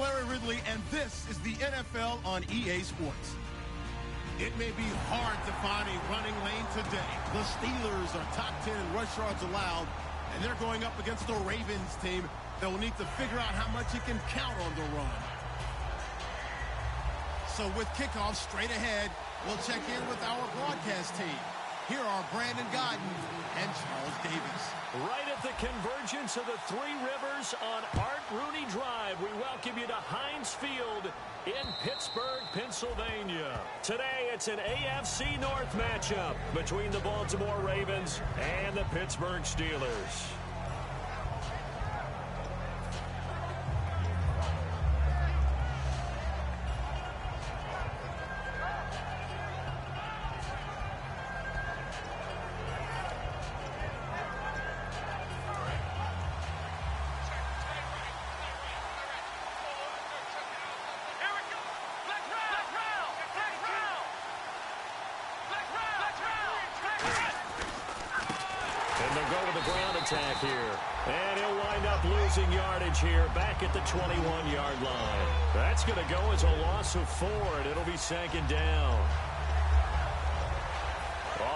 Larry Ridley, and this is the NFL on EA Sports. It may be hard to find a running lane today. The Steelers are top 10 in rush yards allowed, and they're going up against the Ravens team that will need to figure out how much it can count on the run. So with kickoff straight ahead, we'll check in with our broadcast team. Here are Brandon Godden and Charles Davis. Right at the convergence of the Three Rivers on Art Rooney Drive, we welcome you to Heinz Field in Pittsburgh, Pennsylvania. Today, it's an AFC North matchup between the Baltimore Ravens and the Pittsburgh Steelers. Attack here, and he'll wind up losing yardage here back at the 21-yard line. That's going to go as a loss of 4, and it'll be second down.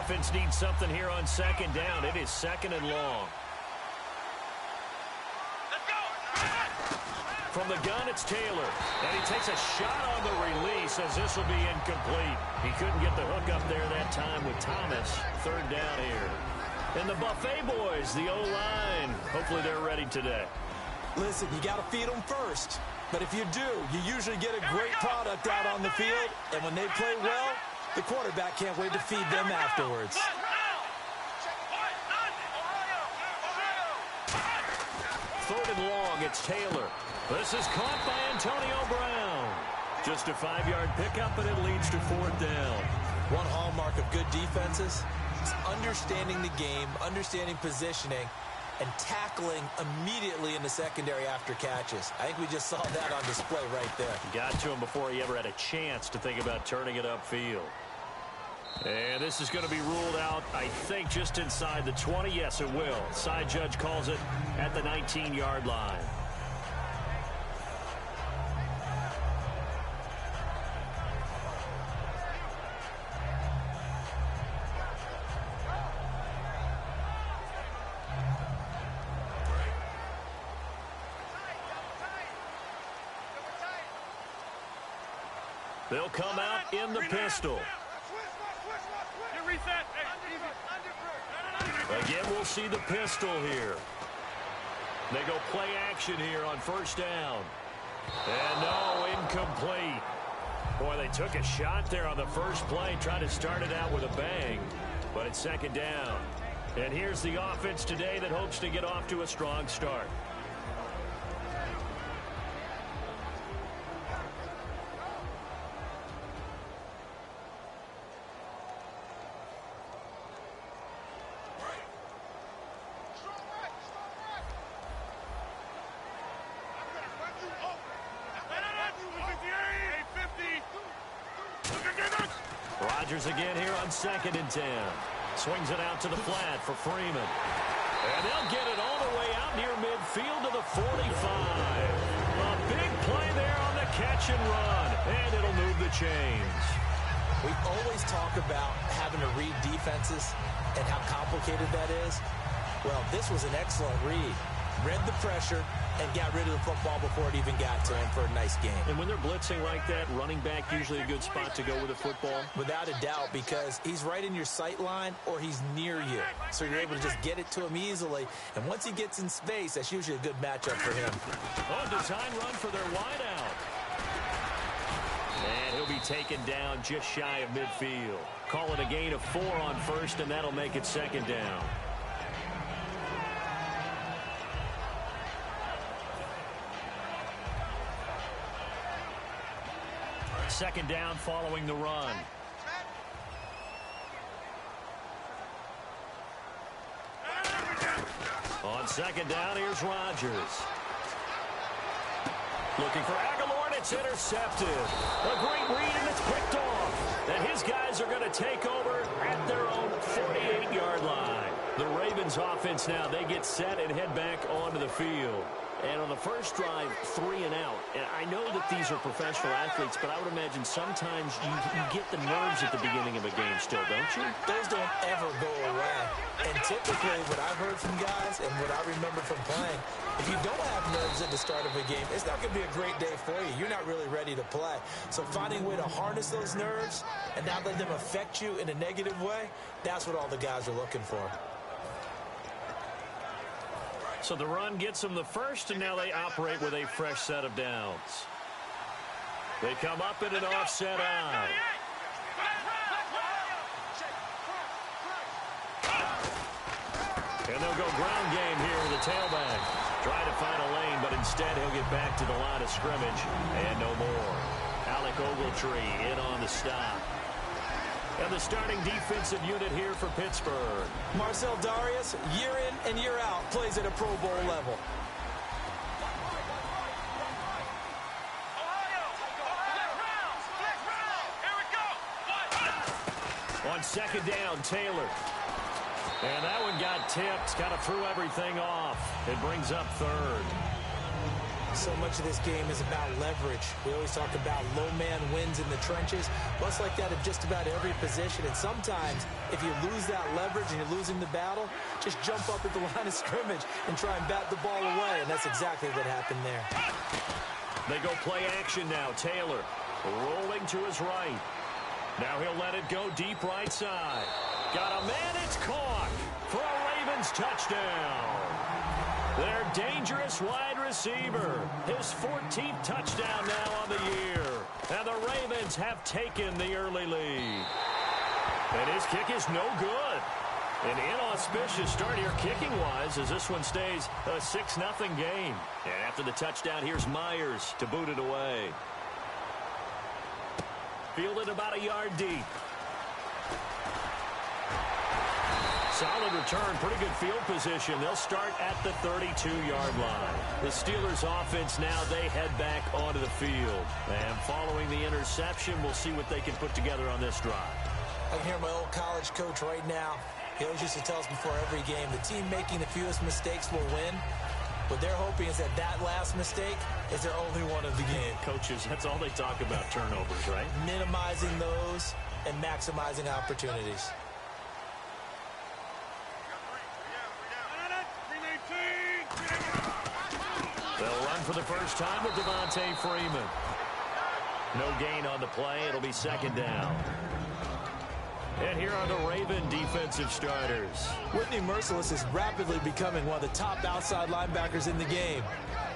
Offense needs something here on second down. It is second and long. From the gun, it's Taylor, and he takes a shot on the release as this will be incomplete. He couldn't get the hook up there that time with Thomas. Third down here. And the Buffet boys, the O-line, hopefully they're ready today. Listen, you got to feed them first. But if you do, you usually get a great product out on the field. And when they play well, the quarterback can't wait to feed them afterwards. Third and long, it's Taylor. This is caught by Antonio Brown. Just a 5-yard pickup, and it leads to fourth down. One hallmark of good defenses is understanding the game, understanding positioning, and tackling immediately in the secondary after catches. I think we just saw that on display right there. Got to him before he ever had a chance to think about turning it upfield. And this is going to be ruled out, I think, just inside the 20. Yes, it will. Side judge calls it at the 19-yard line. They'll come out in the pistol. Again, we'll see the pistol here. They go play action here on first down. And no, incomplete. Boy, they took a shot there on the first play, trying to start it out with a bang. But it's second down. And here's the offense today that hopes to get off to a strong start. Again here on 2nd and 10. Swings it out to the flat for Freeman. And they'll get it all the way out near midfield to the 45. A big play there on the catch and run. And it'll move the chains. We always talk about having to read defenses and how complicated that is. Well, this was an excellent read. Read the pressure and got rid of the football before it even got to him for a nice game. And when they're blitzing like that, running back usually a good spot to go with the football? Without a doubt, because he's right in your sight line or he's near you. So you're able to just get it to him easily. And once he gets in space, that's usually a good matchup for him. Oh, design run for their wideout. And he'll be taken down just shy of midfield. Call it a gain of 4 on first, and that'll make it second down. Second down following the run. On second down, here's Rodgers. Looking for Aguilar, and it's intercepted. A great read, and it's picked off. And his guys are going to take over at their own 48-yard line. The Ravens offense now, they get set and head back onto the field. And on the first drive, 3 and out. And I know that these are professional athletes, but I would imagine sometimes you get the nerves at the beginning of a game still, don't you? Those don't ever go away. And typically what I've heard from guys and what I remember from playing, if you don't have nerves at the start of a game, it's not going to be a great day for you. You're not really ready to play. So finding a way to harness those nerves and not let them affect you in a negative way, that's what all the guys are looking for. So the run gets them the first, and now they operate with a fresh set of downs. They come up in an offset eye. And they'll go ground game here with the tailback. Try to find a lane, but instead he'll get back to the line of scrimmage and no more. Alec Ogletree in on the stop. And the starting defensive unit here for Pittsburgh. Marcel Darius, year in and year out, plays at a Pro Bowl level. On second down, Taylor. And that one got tipped, kind of threw everything off. It brings up third. So much of this game is about leverage. We always talk about low man wins in the trenches. Well, it's like that at just about every position. And sometimes, if you lose that leverage and you're losing the battle, just jump up at the line of scrimmage and try and bat the ball away. And that's exactly what happened there. They go play action now. Taylor rolling to his right. Now he'll let it go deep right side. Got a man, it's caught for a Ravens touchdown. Their dangerous wide receiver. His 14th touchdown now on the year. And the Ravens have taken the early lead. And his kick is no good. An inauspicious start here kicking-wise as this one stays a 6-0 game. And after the touchdown, here's Myers to boot it away. Fielded about a yard deep. Solid return, pretty good field position. They'll start at the 32-yard line. The Steelers offense now, they head back onto the field. And following the interception, we'll see what they can put together on this drive. I can hear my old college coach right now. He always used to tell us before every game, the team making the fewest mistakes will win. What they're hoping is that that last mistake is their only one of the game. Coaches, that's all they talk about, turnovers, right? Minimizing those and maximizing opportunities. They'll run for the first time with Devontae Freeman. No gain on the play. It'll be second down. And here are the Raven defensive starters. Whitney Merciless is rapidly becoming one of the top outside linebackers in the game.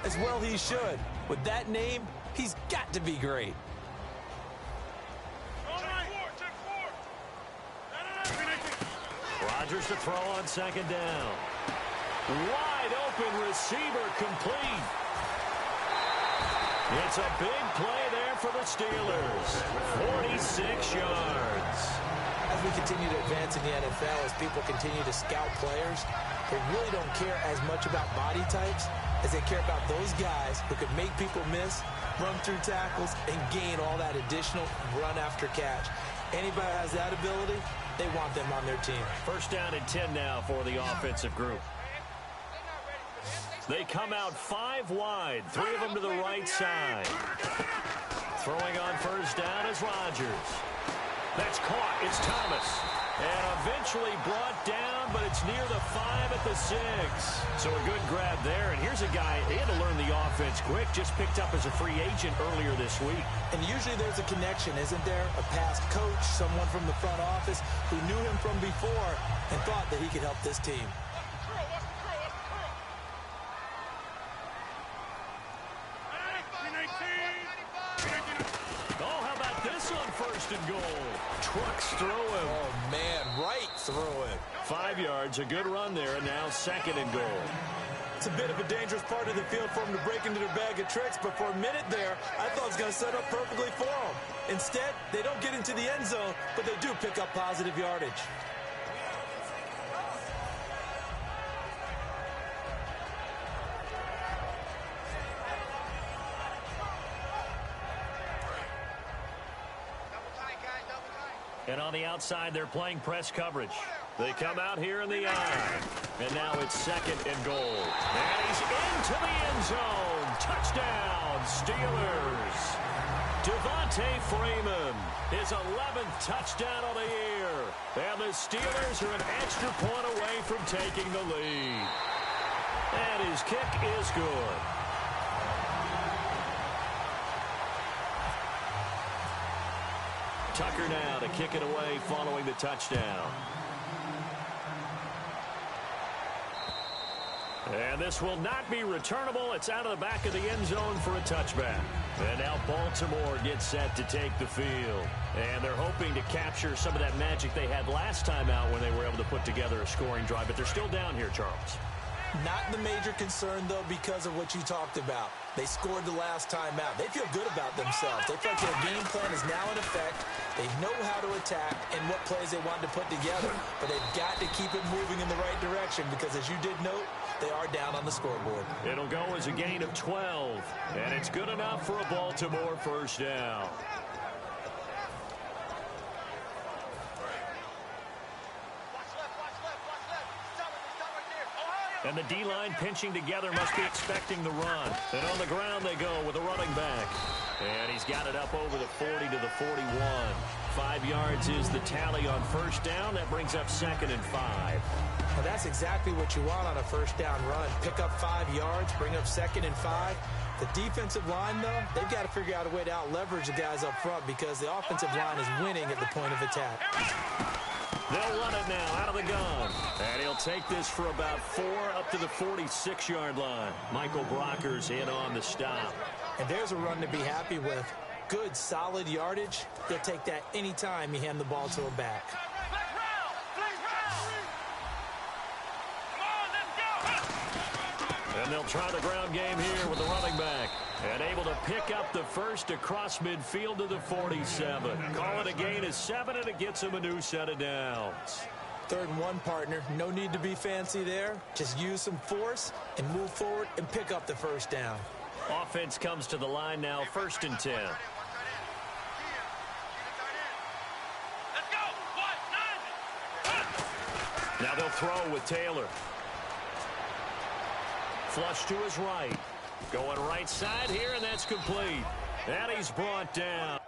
As well he should. With that name, he's got to be great. Rodgers to throw on second down. Wide open receiver complete. It's a big play there for the Steelers. 46 yards. As we continue to advance in the NFL, as people continue to scout players, they really don't care as much about body types as they care about those guys who can make people miss, run through tackles, and gain all that additional run after catch. Anybody who has that ability, they want them on their team. First down and 10 now for the offensive group. They come out 5 wide, 3 of them to the right side. Throwing on first down is Rodgers. That's caught. It's Thomas. And eventually brought down, but it's near the 5 at the 6. So a good grab there. And here's a guy, they had to learn the offense quick, just picked up as a free agent earlier this week. And usually there's a connection, isn't there? A past coach, someone from the front office who knew him from before and thought that he could help this team. First and goal. Trucks through him. Oh, man, right through him. 5 yards, a good run there, and now second and goal. It's a bit of a dangerous part of the field for him to break into their bag of tricks, but for a minute there, I thought it was going to set up perfectly for him. Instead, they don't get into the end zone, but they do pick up positive yardage. And on the outside, they're playing press coverage. They come out here in the eye. And now it's 2nd and goal. And he's into the end zone. Touchdown, Steelers. Devontae Freeman, his 11th touchdown of the year. And the Steelers are an extra point away from taking the lead. And his kick is good. Tucker now to kick it away following the touchdown. And this will not be returnable. It's out of the back of the end zone for a touchback. And now Baltimore gets set to take the field. And they're hoping to capture some of that magic they had last time out when they were able to put together a scoring drive. But they're still down here, Charles. Not the major concern, though, because of what you talked about. They scored the last time out. They feel good about themselves. They feel like their game plan is now in effect. They know how to attack and what plays they want to put together. But they've got to keep it moving in the right direction because, as you did note, they are down on the scoreboard. It'll go as a gain of 12. And it's good enough for a Baltimore first down. And the D-line pinching together must be expecting the run. And on the ground they go with a running back. And he's got it up over the 40 to the 41. 5 yards is the tally on first down. That brings up 2nd and 5. Well, that's exactly what you want on a first down run. Pick up 5 yards, bring up 2nd and 5. The defensive line, though, they've got to figure out a way to out-leverage the guys up front because the offensive line is winning at the point of attack. They'll run it now out of the gun. And he'll take this for about 4 up to the 46-yard line. Michael Brocker's in on the stop. And there's a run to be happy with. Good, solid yardage. They'll take that anytime you hand the ball to a back. And they'll try the ground game here with the running back. And able to pick up the first across midfield to the 47. Call it a gain of 7, and it gets him a new set of downs. 3rd and 1, partner. No need to be fancy there. Just use some force and move forward and pick up the first down. Offense comes to the line now, 1st and 10. Now they'll throw with Taylor. Flush to his right. Going right side here, and that's complete. And he's brought down.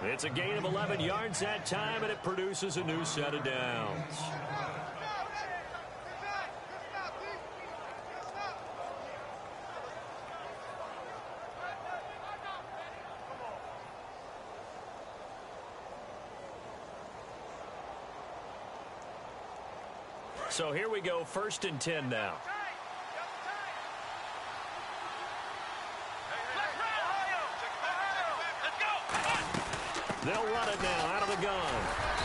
It's a gain of 11 yards that time, and it produces a new set of downs. So here we go, 1st and 10 now. They'll run it now out of the gun.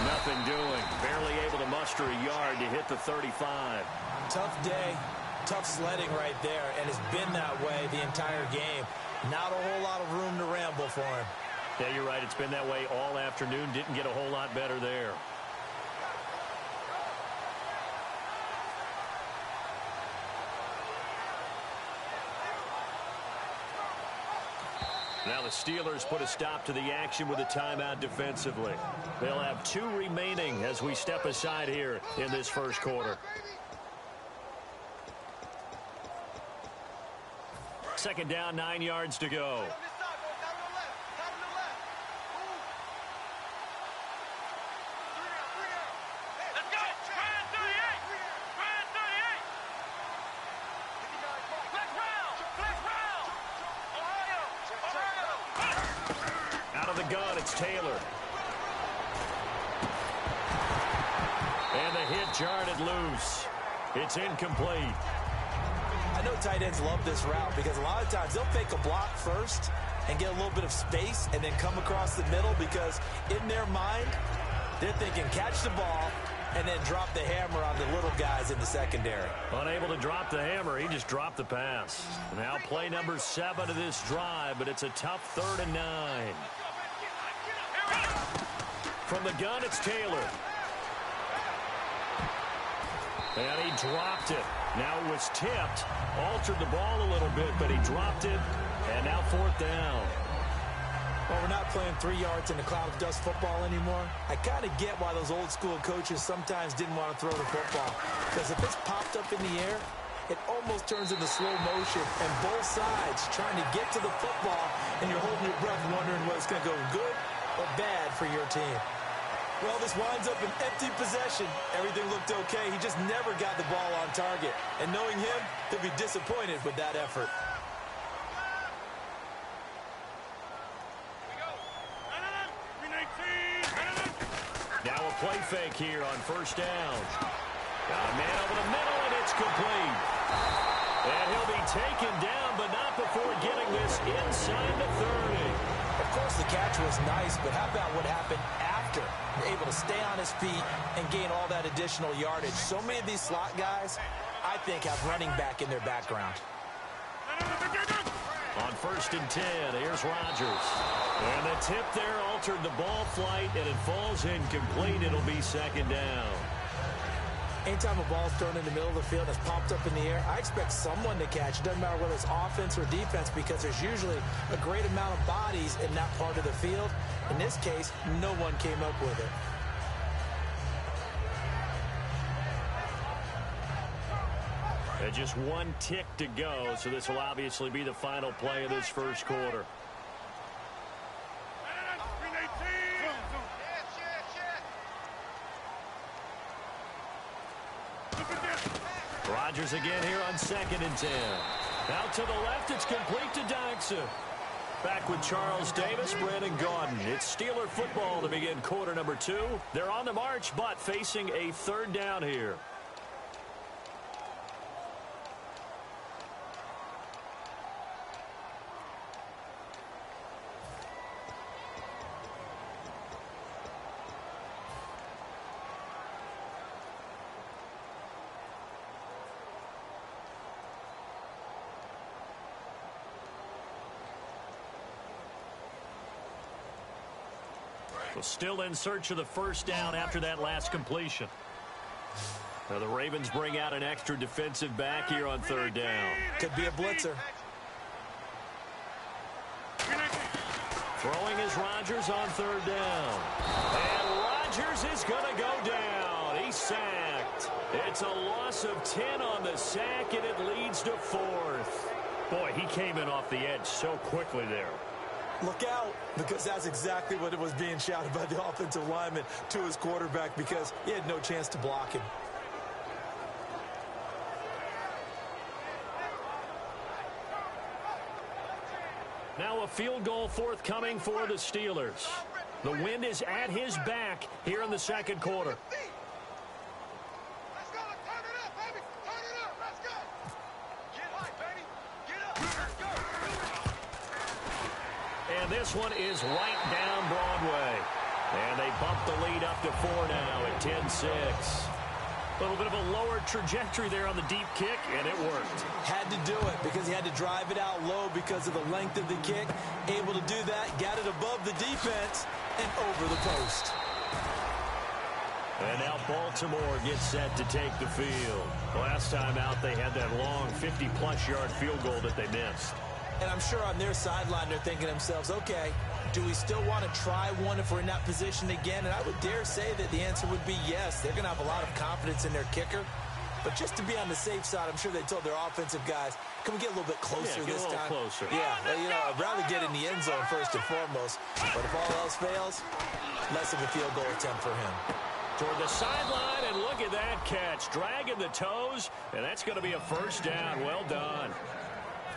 Nothing doing. Barely able to muster a yard to hit the 35. Tough day, tough sledding right there, and it's been that way the entire game. Not a whole lot of room to ramble for him. Yeah, you're right. It's been that way all afternoon. Didn't get a whole lot better there. Now the Steelers put a stop to the action with a timeout defensively. They'll have 2 remaining as we step aside here in this first quarter. 2nd down, 9 yards to go. Taylor. And the hit jarred it loose. It's incomplete. I know tight ends love this route because a lot of times they'll fake a block first and get a little bit of space and then come across the middle, because in their mind, they're thinking catch the ball and then drop the hammer on the little guys in the secondary. Unable to drop the hammer, he just dropped the pass. Now play number 7 of this drive, but it's a tough 3rd and 9. From the gun, it's Taylor. And he dropped it. Now it was tipped. Altered the ball a little bit, but he dropped it. And now 4th down. Well, we're not playing 3 yards in a cloud of dust football anymore. I kind of get why those old school coaches sometimes didn't want to throw the football. Because if it's popped up in the air, it almost turns into slow motion. And both sides trying to get to the football, and you're holding your breath wondering whether it's going to go good or bad for your team. Well, this winds up an empty possession. Everything looked okay. He just never got the ball on target. And knowing him, he'll be disappointed with that effort. Now a play fake here on 1st down. Got a man over the middle, and it's complete. And he'll be taken down, but not before getting this inside the 30. Of course, the catch was nice, but how about what happened after? Able to stay on his feet and gain all that additional yardage. So many of these slot guys, I think, have running back in their background. On 1st and 10, here's Rodgers. And the tip there altered the ball flight, and it falls incomplete. It'll be 2nd down. Anytime a ball's thrown in the middle of the field and it's popped up in the air, I expect someone to catch. It doesn't matter whether it's offense or defense, because there's usually a great amount of bodies in that part of the field. In this case, no one came up with it. And just 1 tick to go, so this will obviously be the final play of this 1st quarter. Rodgers again here on 2nd and 10. Out to the left, it's complete to Dyson. Back with Charles Davis, Brandon Gaudin. It's Steeler football to begin quarter number 2. They're on the march, but facing a 3rd down here. Still in search of the 1st down after that last completion. Now the Ravens bring out an extra defensive back here on 3rd down. Could be a blitzer. Throwing is Rodgers on 3rd down. And Rodgers is going to go down. He's sacked. It's a loss of 10 on the sack, and it leads to 4th. Boy, he came in off the edge so quickly there. Look out, because that's exactly what it was being shouted by the offensive lineman to his quarterback, because he had no chance to block him. Now a field goal forthcoming for the Steelers. The wind is at his back here in the 2nd quarter. And this one is right down Broadway. And they bump the lead up to 4 now at 10-6. A little bit of a lower trajectory there on the deep kick, and it worked. Had to do it because he had to drive it out low because of the length of the kick. Able to do that, got it above the defense and over the post. And now Baltimore gets set to take the field. Last time out, they had that long 50-plus yard field goal that they missed. And I'm sure on their sideline they're thinking to themselves, okay, do we still want to try one if we're in that position again? And I would dare say that the answer would be yes. They're going to have a lot of confidence in their kicker. But just to be on the safe side, I'm sure they told their offensive guys, can we get a little bit closer this time? Closer. Yeah, you know, I'd rather get in the end zone first and foremost. But if all else fails, less of a field goal attempt for him. Toward the sideline, and look at that catch. Dragging the toes, and that's going to be a 1st down. Well done.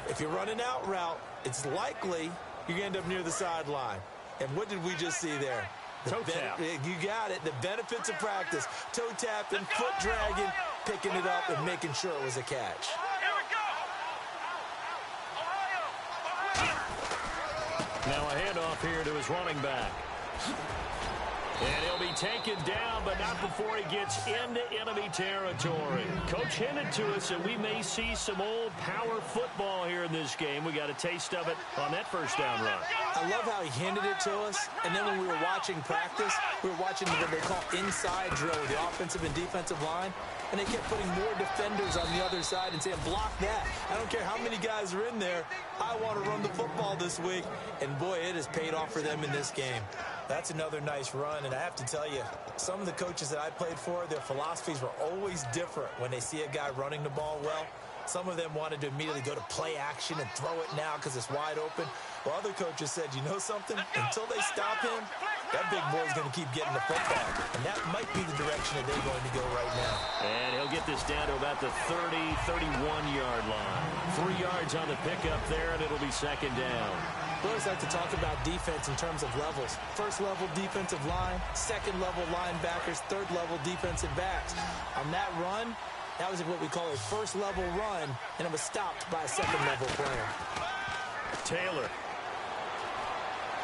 If you're running out route, it's likely you're going to end up near the sideline. And what did we just see there? Toe tap. You got it. The benefits of practice. Toe tapping, foot dragging, picking it up, and making sure it was a catch. Now a handoff here to his running back. And he'll be taken down, but not before he gets into enemy territory. Coach hinted to us that we may see some old power football here in this game. We got a taste of it on that first down run. I love how he hinted it to us, and then when we were watching practice, we were watching what they call inside drill with the offensive and defensive line, and they kept putting more defenders on the other side and saying, block that. I don't care how many guys are in there. I want to run the football this week. And, boy, it has paid off for them in this game. That's another nice run, and I have to tell you, some of the coaches that I played for, their philosophies were always different when they see a guy running the ball well. Some of them wanted to immediately go to play action and throw it now because it's wide open. While other coaches said, you know something? Until they stop him, that big boy's going to keep getting the football. And that might be the direction that they're going to go right now. And he'll get this down to about the 30, 31-yard line. 3 yards on the pickup there, and it'll be second down. We always like to talk about defense in terms of levels. First-level defensive line, second-level linebackers, third-level defensive backs. On that run, that was what we call a first-level run, and it was stopped by a second-level player. Taylor.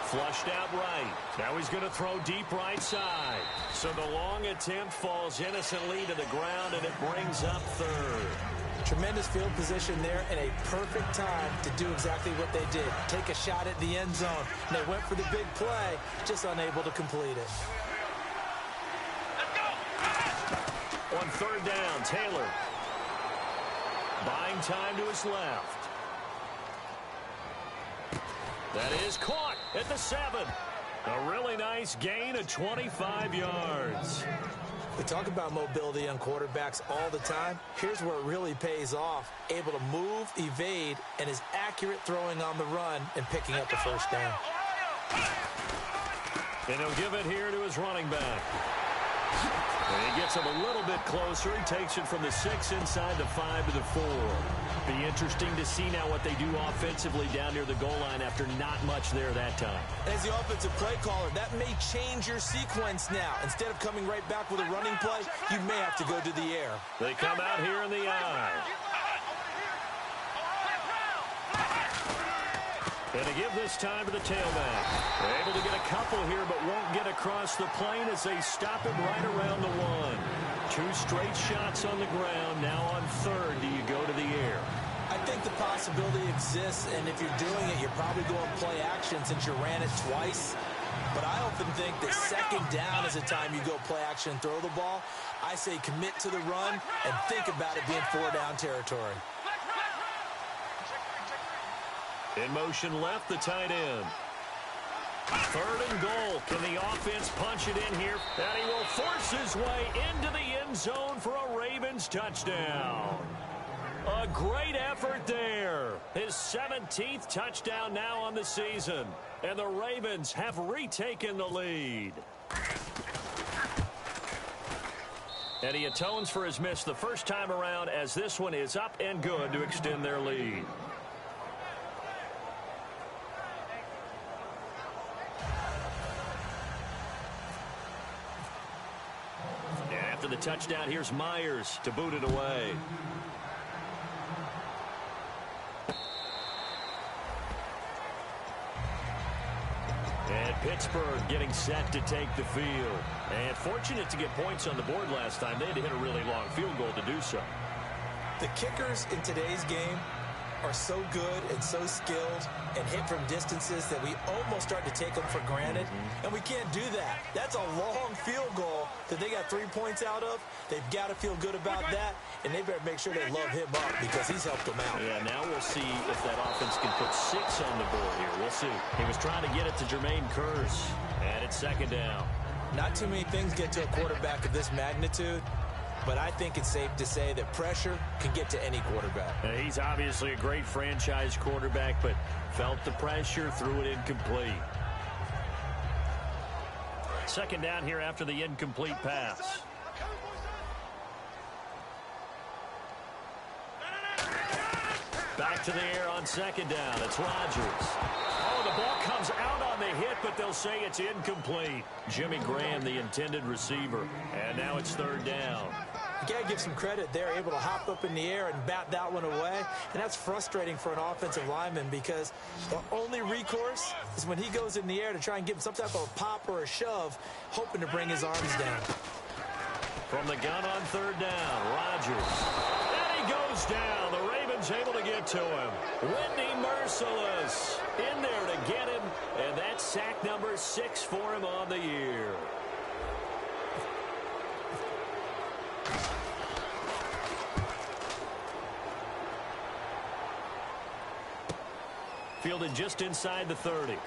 Flushed out right. Now he's going to throw deep right side. So the long attempt falls innocently to the ground, and it brings up third. Tremendous field position there and a perfect time to do exactly what they did. Take a shot at the end zone. And they went for the big play, just unable to complete it. On third down, Taylor. Buying time to his left. That is caught at the 7. A really nice gain of 25 yards. We talk about mobility on quarterbacks all the time. Here's where it really pays off. Able to move, evade, and is accurate throwing on the run and picking up the first down. And he'll give it here to his running back. And he gets him a little bit closer. He takes it from the 6 inside the 5 to the 4. Be interesting to see now what they do offensively down near the goal line after not much there that time. As the offensive play caller, that may change your sequence now. Instead of coming right back with a running play, you may have to go to the air. They come out here in the eye. And to give this time to the tailback. They're able to get a couple here, but won't get across the plane as they stop him right around the 1. 2 straight shots on the ground. Now on third, do you go to the air? I think the possibility exists, and if you're doing it, you're probably going play action since you ran it twice. But I often think that second down is the time you go play action and throw the ball. I say commit to the run and think about it being 4-down territory. In motion left, the tight end. Third and goal. Can the offense punch it in here? And he will force his way into the end zone for a Ravens touchdown. A great effort there. His 17th touchdown now on the season. And the Ravens have retaken the lead. And he atones for his miss the first time around as this one is up and good to extend their lead. After the touchdown, here's Myers to boot it away. And Pittsburgh getting set to take the field. And fortunate to get points on the board last time. They had to hit a really long field goal to do so. The kickers in today's game are so good and so skilled and hit from distances that we almost start to take them for granted. And we can't do that. That's a long field goal that they got 3 points out of. They've got to feel good about that, and they better make sure they love him up because he's helped them out. Yeah, now we'll see if that offense can put 6 on the board here. We'll see. He was trying to get it to Jermaine Kearse, and it's second down. Not too many things get to a quarterback of this magnitude, but I think it's safe to say that pressure can get to any quarterback. He's obviously a great franchise quarterback, but felt the pressure, threw it incomplete. Second down here after the incomplete pass. Back to the air on second down. It's Rodgers. Oh, the ball comes out on the hit, but they'll say it's incomplete. Jimmy Graham, the intended receiver. And now it's third down. You got to give some credit. They're able to hop up in the air and bat that one away, and that's frustrating for an offensive lineman because the only recourse is when he goes in the air to try and give him some type of a pop or a shove, hoping to bring his arms down. From the gun on third down, Rodgers. And he goes down. The Ravens able to get to him. Whitney merciless in there to get him, and that's sack number 6 for him on the year. Fielded just inside the 30.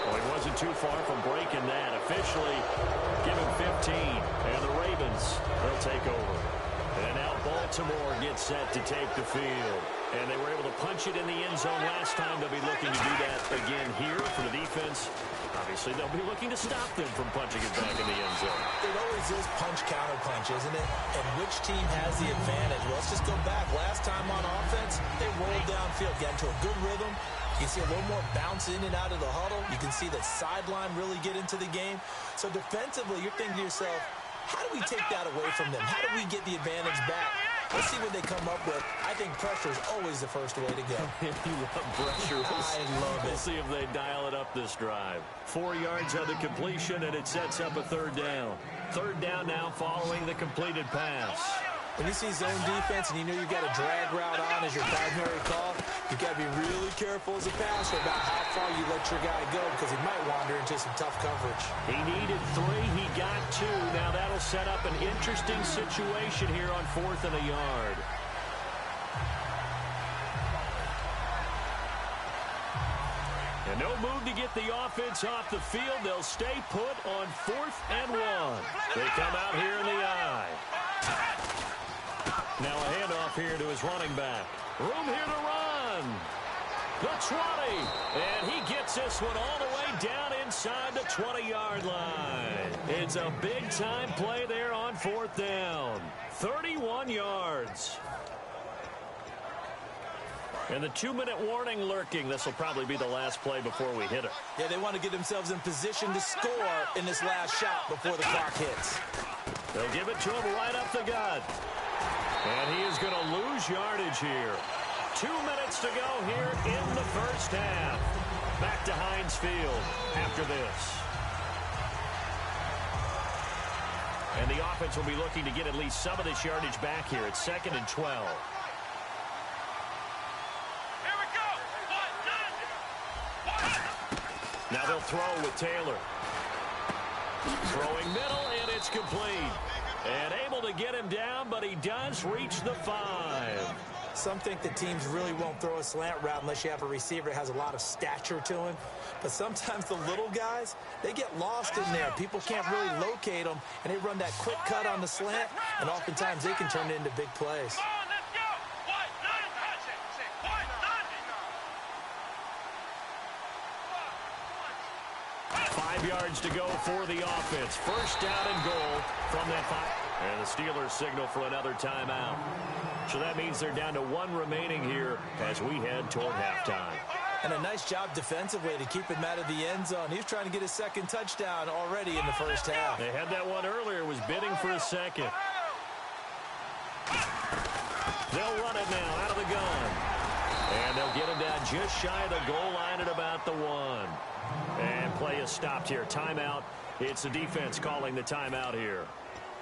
Well, he wasn't too far from breaking that. Officially, give him 15. And the Ravens, they'll take over. And now Baltimore gets set to take the field. And they were able to punch it in the end zone last time. They'll be looking to do that again here for the defense. Obviously, they'll be looking to stop them from punching it back in the end zone. It always is punch-counter-punch, isn't it? And which team has the advantage? Well, let's just go back. Last time on offense, they rolled downfield, got into a good rhythm. You can see a little more bounce in and out of the huddle. You can see that sideline really get into the game. So defensively, you're thinking to yourself, how do we take that away from them? How do we get the advantage back? Let's see what they come up with. I think pressure is always the first way to go. You love pressure. I love it. We'll see if they dial it up this drive. 4 yards on the completion, and it sets up a third down. Third down now following the completed pass. When you see zone defense and you know you've got a drag route on as your primary call, you've got to be really careful as a passer about how far you let your guy go because he might wander into some tough coverage. He needed 3. He got 2. Now that'll set up an interesting situation here on 4th and a yard. And no move to get the offense off the field. They'll stay put on 4th and 1. They come out here in the eye. Now a handoff here to his running back. Room here to run. The 20. And he gets this one all the way down inside the 20-yard line. It's a big-time play there on 4th down. 31 yards. And the 2-minute warning lurking. This will probably be the last play before we hit it. Yeah, they want to get themselves in position to score in this last shot before the clock hits. They'll give it to him right up the gut. And he is going to lose yardage here. 2 minutes to go here in the first half. Back to Heinz Field after this. And the offense will be looking to get at least some of this yardage back here. It's 2nd and 12. Here we go. Now they'll throw with Taylor. Throwing middle, and it's complete. And able to get him down, but he does reach the 5. Some think that teams really won't throw a slant route unless you have a receiver that has a lot of stature to him. But sometimes the little guys, they get lost in there. People can't really locate them, and they run that quick cut on the slant, and oftentimes they can turn it into big plays. Come on, let's go. 5 yards to go for the offense. First down and goal from that 5. And the Steelers signal for another timeout. So that means they're down to 1 remaining here as we head toward halftime. And a nice job defensively to keep him out of the end zone. He was trying to get his second touchdown already in the first half. They had that one earlier, was bidding for a second. They'll run it now out of the gun. And they'll get him down just shy of the goal line at about the 1. And play is stopped here. Timeout. It's the defense calling the timeout here.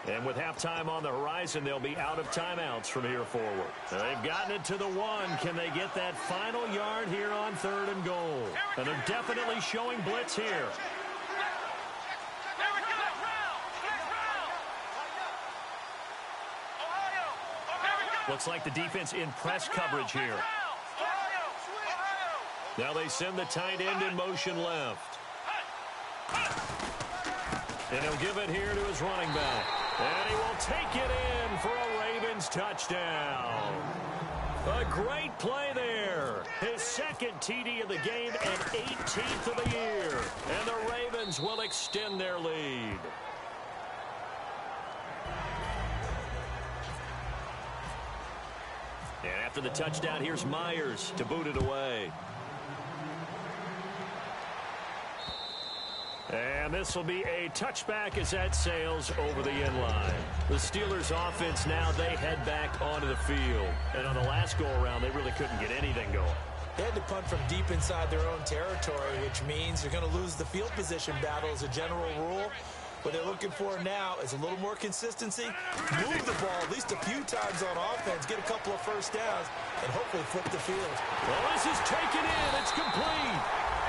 And with halftime on the horizon, they'll be out of timeouts from here forward. They've gotten it to the 1. Can they get that final yard here on 3rd and goal? And they're definitely showing blitz here. Looks like the defense in press coverage here. Now they send the tight end in motion left. And he'll give it here to his running back. And he will take it in for a Ravens touchdown. A great play there. His second TD of the game and 18th of the year. And the Ravens will extend their lead. And after the touchdown, here's Myers to boot it away. And this will be a touchback as that sails over the end line. The Steelers offense now, they head back onto the field. And on the last go-around, they really couldn't get anything going. They had to punt from deep inside their own territory, which means you're going to lose the field position battle as a general rule. What they're looking for now is a little more consistency, move the ball at least a few times on offense, get a couple of first downs, and hopefully flip the field. Well, this is taken in. It's complete.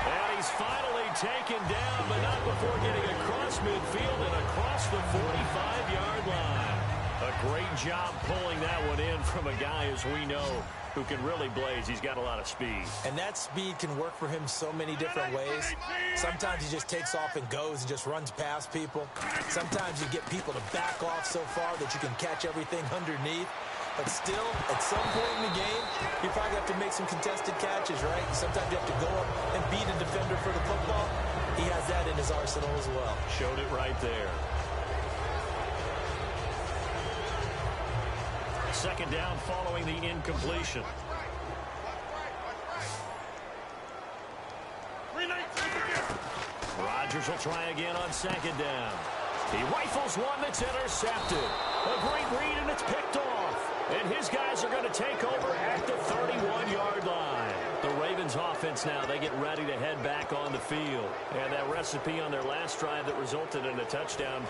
And he's finally taken down, but not before getting across midfield and across the 45-yard line. A great job pulling that one in from a guy, as we know, who can really blaze. He's got a lot of speed. And that speed can work for him so many different ways. Sometimes he just takes off and goes and just runs past people. Sometimes you get people to back off so far that you can catch everything underneath. But still, at some point in the game, you probably have to make some contested catches, right? Sometimes you have to go up and beat a defender for the football. He has that in his arsenal as well. Showed it right there. Second down following the incompletion. Rodgers will try again on second down. He rifles one that's intercepted. A great read, and it's picked off. And his guys are going to take over at the 31-yard line. The Ravens offense now, they get ready to head back on the field. And that recipe on their last drive that resulted in a touchdown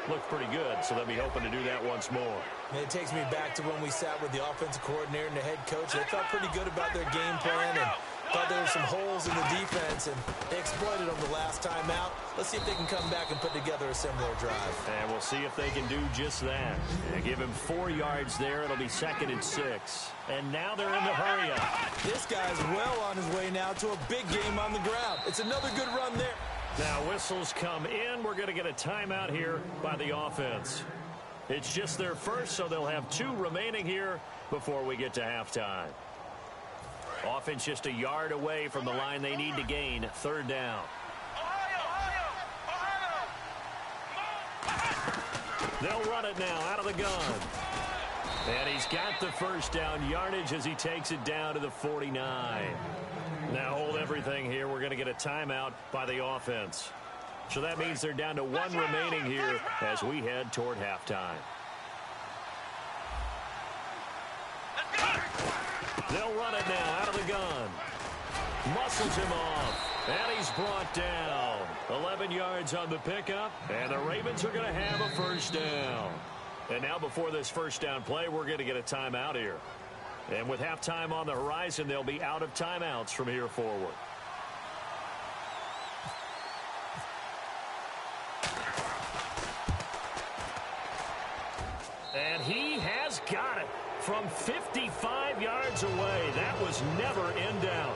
looked pretty good, so they'll be hoping to do that once more. And it takes me back to when we sat with the offensive coordinator and the head coach. They felt pretty good about their game plan and thought there were some holes in the defense, and they exploited them the last time out. Let's see if they can come back and put together a similar drive. And we'll see if they can do just that. They give him 4 yards there. It'll be 2nd and 6. And now they're in the hurry-up. This guy's well on his way now to a big game on the ground. It's another good run there. Now whistles come in. We're going to get a timeout here by the offense. It's just their first, so they'll have 2 remaining here before we get to halftime. Offense just a yard away from the line they need to gain. 3rd down. They'll run it now out of the gun. And he's got the first down yardage as he takes it down to the 49. Now hold everything here. We're going to get a timeout by the offense. So that means they're down to 1 remaining here as we head toward halftime. They'll run it now out of the gun. Muscles him off. And he's brought down. 11 yards on the pickup. And the Ravens are going to have a first down. And now before this first down play, we're going to get a timeout here. And with halftime on the horizon, they'll be out of timeouts from here forward. And he has got it from 55 yards away. That was never in doubt.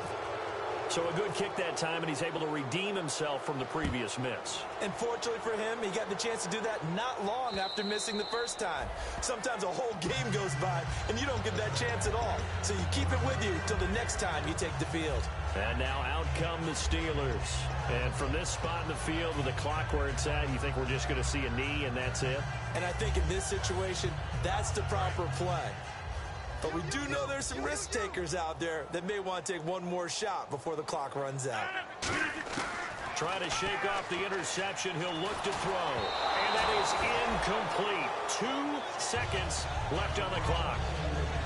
So a good kick that time, and he's able to redeem himself from the previous miss. And fortunately for him, he got the chance to do that not long after missing the first time. Sometimes a whole game goes by, and you don't get that chance at all. So you keep it with you till the next time you take the field. And now out come the Steelers. And from this spot in the field with the clock where it's at, you think we're just going to see a knee and that's it? And I think in this situation, that's the proper play. But we do know there's some risk takers out there that may want to take one more shot before the clock runs out. Trying to shake off the interception. He'll look to throw. And that is incomplete. 2 seconds left on the clock.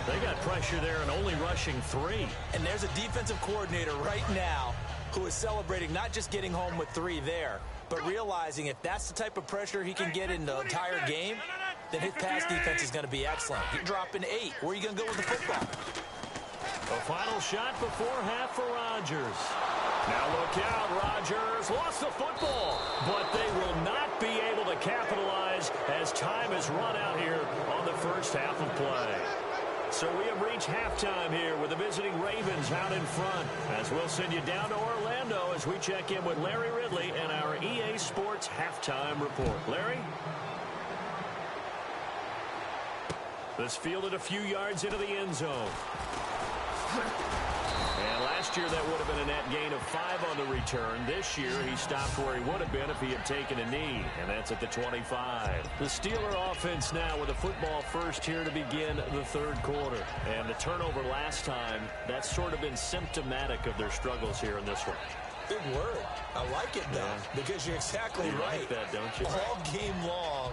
They got pressure there and only rushing 3. And there's a defensive coordinator right now who is celebrating not just getting home with 3 there, but realizing if that's the type of pressure he can get in the entire game, then his pass defense is going to be excellent. You're dropping 8. Where are you going to go with the football? A final shot before half for Rodgers. Now look out, Rodgers lost the football, but they will not be able to capitalize as time has run out here on the first half of play. So we have reached halftime here with the visiting Ravens out in front, as we'll send you down to Orlando as we check in with Larry Ridley and our EA Sports Halftime Report. Larry? This fielded a few yards into the end zone. And last year that would have been a net gain of 5 on the return. This year he stopped where he would have been if he had taken a knee, and that's at the 25. The Steeler offense now with a football first here to begin the 3rd quarter. And the turnover last time, that's sort of been symptomatic of their struggles here in this one. Big word. I like it, though, because you're exactly right. Like that, don't you? All game long,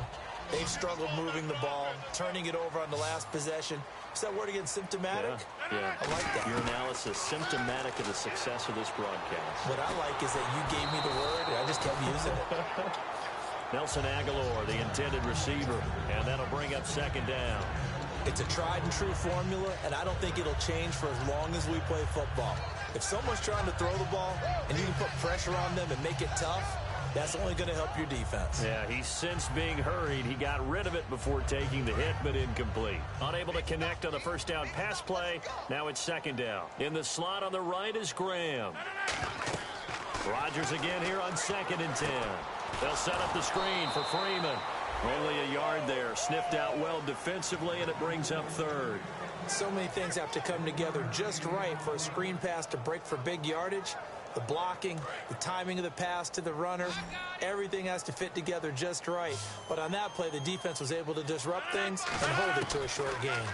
they've struggled moving the ball, turning it over on the last possession. Is that word again, symptomatic? Yeah. I like that. Your analysis, symptomatic of the success of this broadcast. What I like is that you gave me the word, and I just kept using it. Nelson Aguilar, the intended receiver, and that'll bring up second down. It's a tried-and-true formula, and I don't think it'll change for as long as we play football. If someone's trying to throw the ball, and you can put pressure on them and make it tough, that's only going to help your defense. Yeah, he's since being hurried. He got rid of it before taking the hit, but incomplete. Unable to connect on the first down pass play. Now it's second down. In the slot on the right is Graham. Rodgers again here on 2nd and 10. They'll set up the screen for Freeman. Only a yard there. Sniffed out well defensively, and it brings up 3rd. So many things have to come together just right for a screen pass to break for big yardage. The blocking, the timing of the pass to the runner, everything has to fit together just right. But on that play, the defense was able to disrupt things and hold it to a short gain.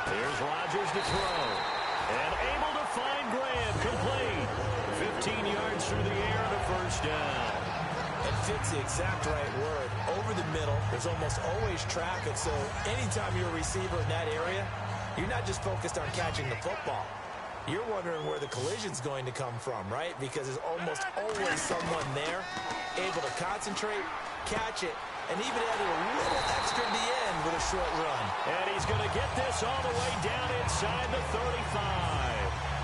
Here's Rodgers to throw. And able to find Graham. Complete. 15 yards through the air and a first down. It fits the exact right word. Over the middle, there's almost always traffic, so anytime you're a receiver in that area, you're not just focused on catching the football. You're wondering where the collision's going to come from, right? Because there's almost always someone there able to concentrate, catch it, and even added a little extra at the end with a short run. And he's going to get this all the way down inside the 35.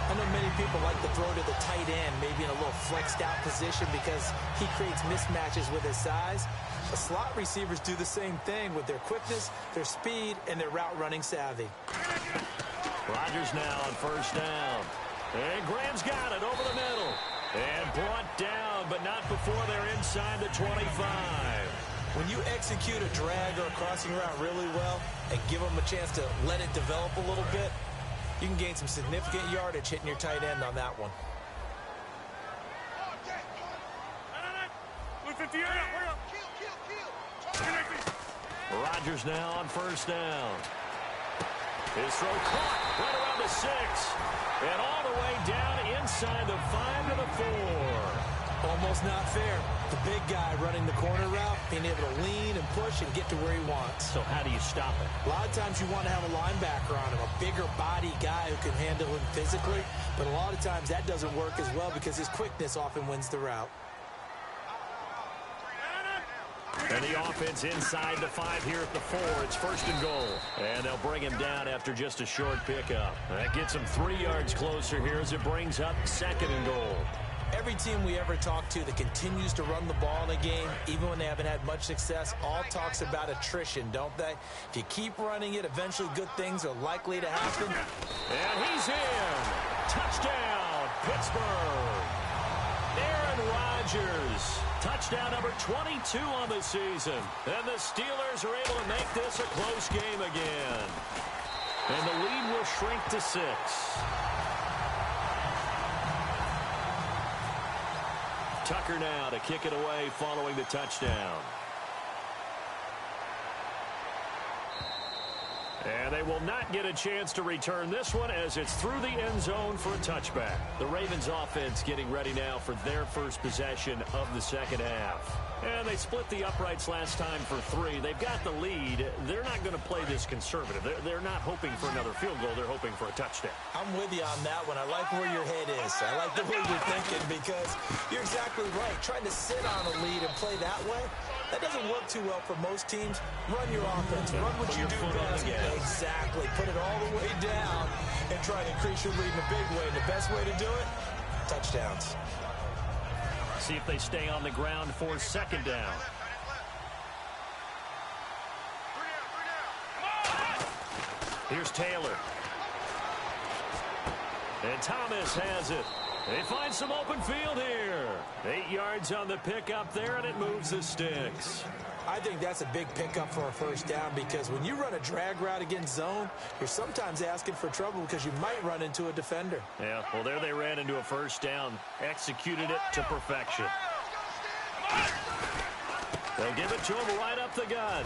I know many people like to throw to the tight end, maybe in a little flexed out position because he creates mismatches with his size. The slot receivers do the same thing with their quickness, their speed, and their route running savvy. Rodgers now on first down. And Graham's got it over the middle. And brought down, but not before they're inside the 25. When you execute a drag or a crossing route really well and give them a chance to let it develop a little bit, you can gain some significant yardage hitting your tight end on that one. Rodgers now on first down. His throw caught right around the 6. And all the way down inside the 5 to the 4. Almost not fair. The big guy running the corner route, being able to lean and push and get to where he wants. So how do you stop it? A lot of times you want to have a linebacker on him, a bigger body guy who can handle him physically. But a lot of times that doesn't work as well because his quickness often wins the route. And the offense inside the 5 here at the 4. It's 1st and goal. And they'll bring him down after just a short pickup. That gets him 3 yards closer here as it brings up 2nd and goal. Every team we ever talk to that continues to run the ball in a game, even when they haven't had much success, all talks about attrition, don't they? If you keep running it, eventually good things are likely to happen. And he's in. Touchdown, Pittsburgh. Aaron Rodgers. Touchdown number 22 on the season. And the Steelers are able to make this a close game again. And the lead will shrink to 6. Tucker now to kick it away following the touchdown. And they will not get a chance to return this one as it's through the end zone for a touchback. The Ravens offense getting ready now for their first possession of the second half. And they split the uprights last time for 3. They've got the lead. They're not going to play this conservative. They're not hoping for another field goal. They're hoping for a touchdown. I'm with you on that one. I like where your head is. I like the way you're thinking because you're exactly right. Trying to sit on a lead and play that way, that doesn't work too well for most teams. Run your offense. Run what you do best. Exactly. Put it all the way down and try to increase your lead in a big way. And the best way to do it, touchdowns. See if they stay on the ground for 2nd down. Here's Taylor. And Thomas has it. They find some open field here. 8 yards on the pickup there, and it moves the sticks. I think that's a big pickup for a first down because when you run a drag route against zone, you're sometimes asking for trouble because you might run into a defender. Yeah, well, there they ran into a first down. Executed it to perfection. They'll give it to him right up the gut.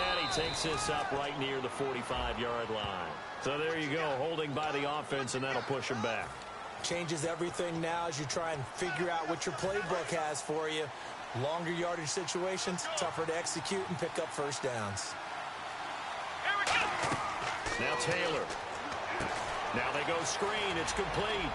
And he takes this up right near the 45-yard line. So there you go, holding by the offense, and that'll push him back. Changes everything now as you try and figure out what your playbook has for you. Longer yardage situations, tougher to execute and pick up first downs. Here we go. Now Taylor. Now they go screen. It's complete.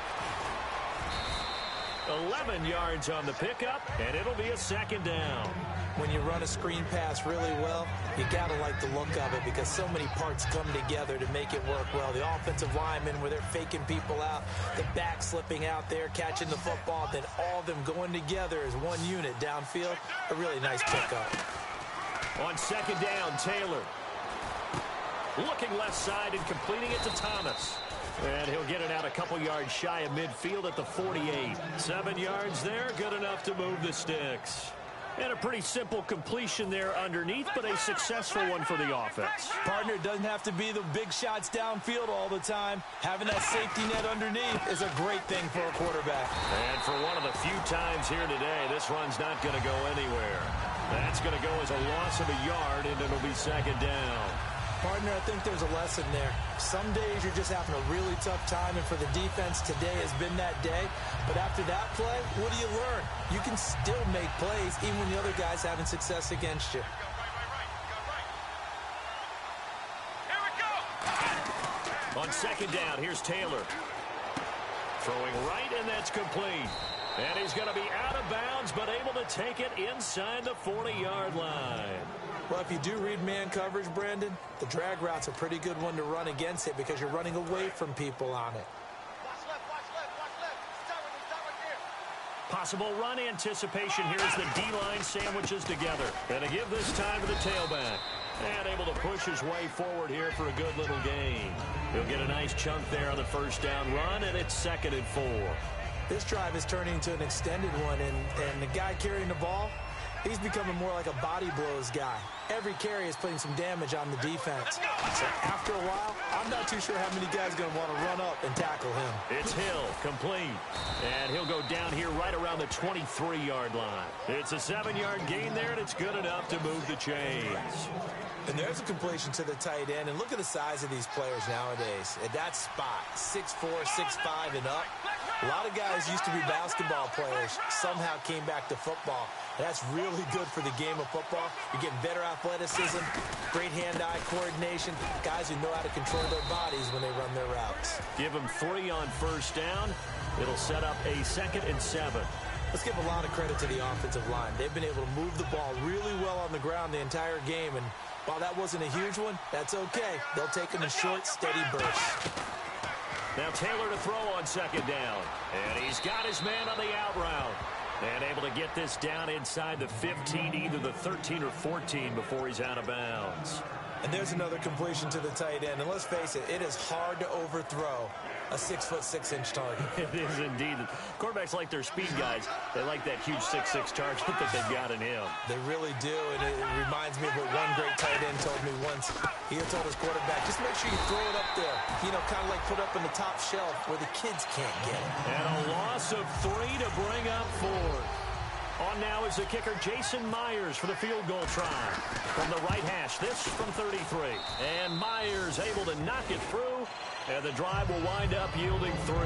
11 yards on the pickup, and it'll be a second down. When you run a screen pass really well, you got to like the look of it because so many parts come together to make it work well. The offensive linemen, where they're faking people out, the back slipping out there, catching the football, then all of them going together as one unit downfield. A really nice pickup. On second down, Taylor. Looking left side and completing it to Thomas. And he'll get it out a couple yards shy of midfield at the 48. 7 yards there, good enough to move the sticks. And a pretty simple completion there underneath, but a successful one for the offense. Partner, it doesn't have to be the big shots downfield all the time. Having that safety net underneath is a great thing for a quarterback. And for one of the few times here today, this run's not going to go anywhere. That's going to go as a loss of a yard, and it'll be second down. Partner, I think there's a lesson there. Some days you're just having a really tough time, and for the defense, today has been that day. But after that play, what do you learn? You can still make plays even when the other guy's having success against you. Here we go. On second down, here's Taylor. Throwing right, and that's complete. And he's going to be out of bounds, but able to take it inside the 40-yard line. Well, if you do read man coverage, Brandon, the drag route's a pretty good one to run against it because you're running away from people on it. Watch left, watch left, watch left. Start right here. Possible run anticipation here as the D-line sandwiches together. And to give this time to the tailback. And able to push his way forward here for a good little gain. He'll get a nice chunk there on the first down run, and it's 2nd and 4. This drive is turning into an extended one, and the guy carrying the ball, he's becoming more like a body blows guy. Every carry is putting some damage on the defense. So after a while, I'm not too sure how many guys are going to want to run up and tackle him. It's Hill, complete. And he'll go down here right around the 23-yard line. It's a 7-yard gain there, and it's good enough to move the chains. And there's a completion to the tight end. And look at the size of these players nowadays. At that spot, 6'4", 6'5", and up. A lot of guys used to be basketball players, somehow came back to football. That's really good for the game of football. You're getting better athleticism, great hand-eye coordination, guys who know how to control their bodies when they run their routes. Give them 3 on first down. It'll set up a 2nd and 7. Let's give a lot of credit to the offensive line. They've been able to move the ball really well on the ground the entire game, and while that wasn't a huge one, that's okay. They'll take them in short, steady bursts. Now Taylor to throw on second down. And he's got his man on the out route. And able to get this down inside the 15, either the 13 or 14 before he's out of bounds. And there's another completion to the tight end. And let's face it, it is hard to overthrow a 6'6" target. It is indeed. Quarterbacks like their speed guys. They like that huge 6'6" target that they've got in him. They really do, and it reminds me of what one great tight end told me once. He had told his quarterback, just make sure you throw it up there. You know, kind of like put up in the top shelf where the kids can't get it. And a loss of 3 to bring up 4. On now is the kicker, Jason Myers, for the field goal try. From the right hash, this from 33. And Myers able to knock it through, and the drive will wind up yielding 3.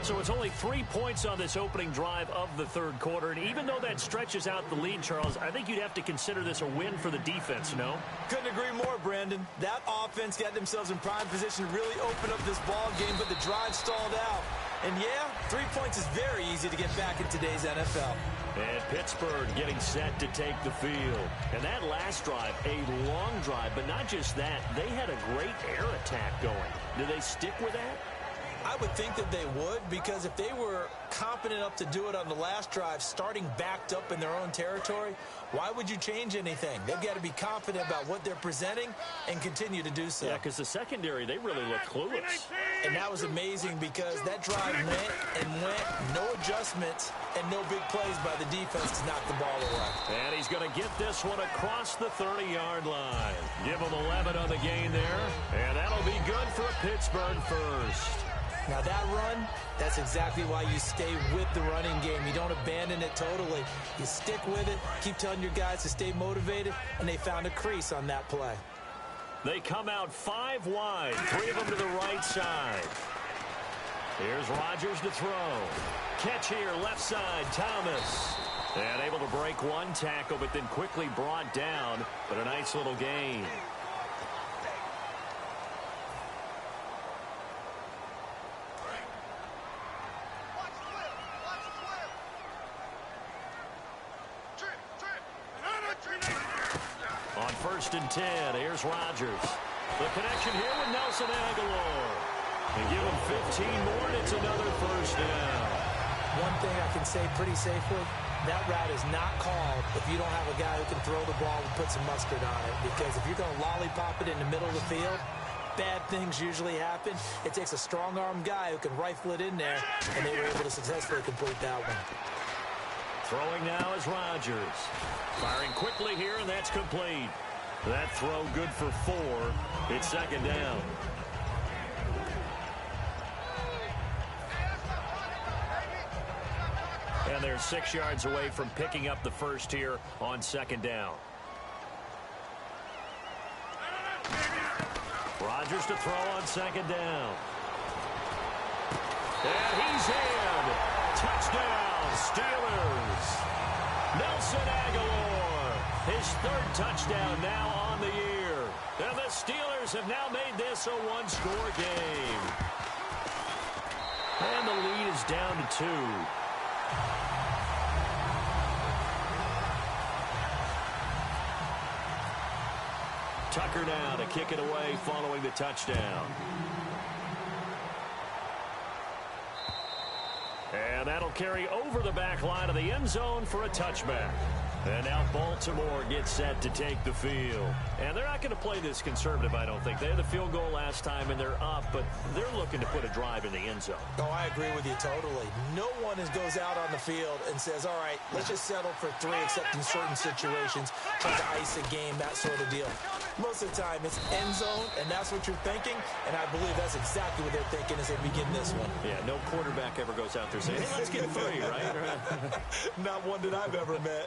So it's only 3 points on this opening drive of the third quarter. And even though that stretches out the lead, Charles, I think you'd have to consider this a win for the defense, no? Couldn't agree more, Brandon. That offense got themselves in prime position to really open up this ball game, but the drive stalled out. And yeah, 3 points is very easy to get back in today's NFL. And Pittsburgh getting set to take the field. And that last drive, a long drive, but not just that. They had a great air attack going. Do they stick with that? I would think that they would, because if they were competent enough to do it on the last drive, starting backed up in their own territory, why would you change anything? They've got to be confident about what they're presenting and continue to do so. Yeah, because the secondary, they really look clueless. And that was amazing because that drive went and went, no adjustments, and no big plays by the defense to knock the ball away. And he's going to get this one across the 30-yard line. Give him 11 on the gain there, and that'll be good for a Pittsburgh first. Now that run, that's exactly why you stay with the running game. You don't abandon it totally. You stick with it, keep telling your guys to stay motivated, and they found a crease on that play. They come out 5 wide, 3 of them to the right side. Here's Rodgers to throw. Catch here, left side, Thomas. And able to break one tackle, but then quickly brought down. But a nice little gain. On 1st and 10, here's Rodgers. The connection here with Nelson Aguilar. They give him 15 more, and it's another first down. One thing I can say pretty safely, that route is not called if you don't have a guy who can throw the ball and put some mustard on it. Because if you're going to lollipop it in the middle of the field, bad things usually happen. It takes a strong-arm guy who can rifle it in there, and they were able to successfully complete that one. Throwing now is Rodgers. Firing quickly here, and that's complete. That throw good for 4. It's second down. And they're 6 yards away from picking up the first here on second down. Rodgers to throw on second down. And he's in. Touchdown, Steelers. Nelson Aguilar, his 3rd touchdown now on the year. And the Steelers have now made this a one-score game. And the lead is down to 2. Tucker now to kick it away following the touchdown. And that'll carry over the back line of the end zone for a touchback. And now Baltimore gets set to take the field. And they're not going to play this conservative, I don't think. They had the field goal last time, and they're up, but they're looking to put a drive in the end zone. Oh, I agree with you totally. No one goes out on the field and says, all right, let's just settle for 3, except in certain situations, try to ice a game, that sort of deal. Most of the time, it's end zone, and that's what you're thinking, and I believe that's exactly what they're thinking as they begin this one. Yeah, no quarterback ever goes out there saying, hey, let's get 3, right? Not one that I've ever met.